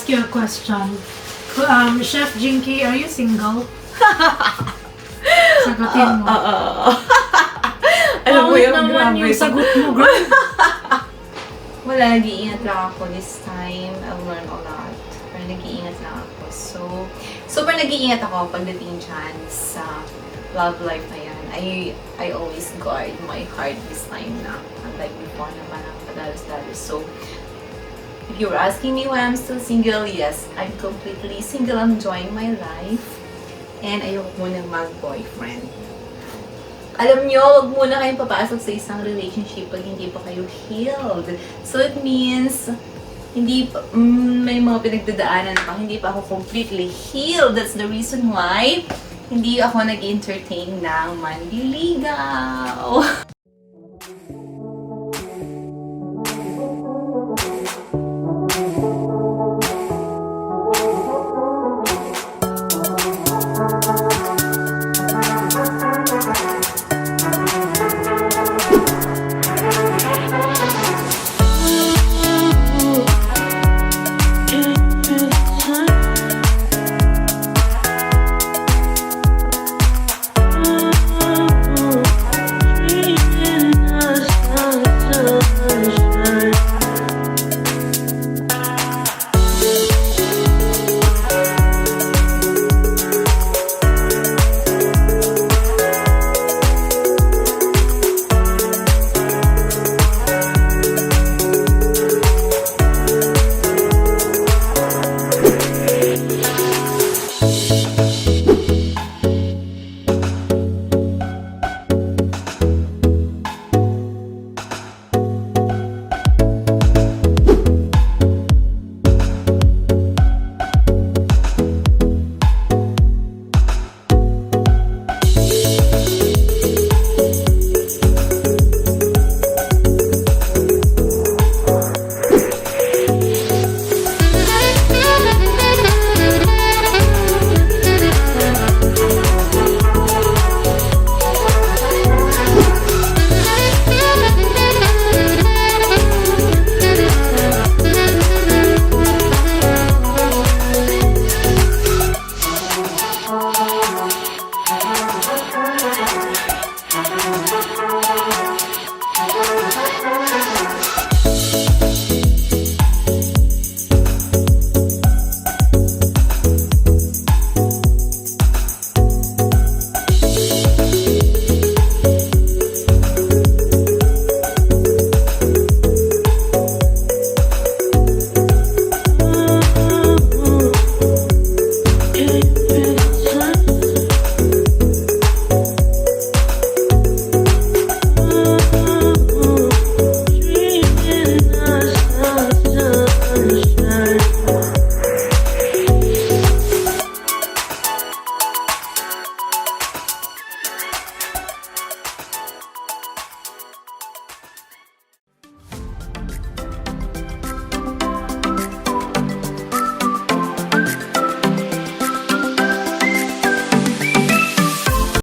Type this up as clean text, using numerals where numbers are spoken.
ask you a question. Chef Jinky, are you single? Sagutin mo. Alam mo yung naman yung sagot mo, girl. Wala, nag-iingat lang ako this time. I've learned a lot. Pero nag-iingat lang ako. So, super nag-iingat ako pagdating dyan sa love life na yan. I always guard my heart this time na. Unlike before na parang padalos-dalos. So, if you were asking me why I'm still single, yes, I'm completely single. I'm enjoying my life. And ayoko muna mag-boyfriend. Alam nyo, wag muna kayong papasok sa isang relationship pag hindi pa kayo healed. So it means, hindi pa, may mga pinagdadaanan pa, hindi pa ako completely healed. That's the reason why hindi ako nag-entertain ng manliligaw.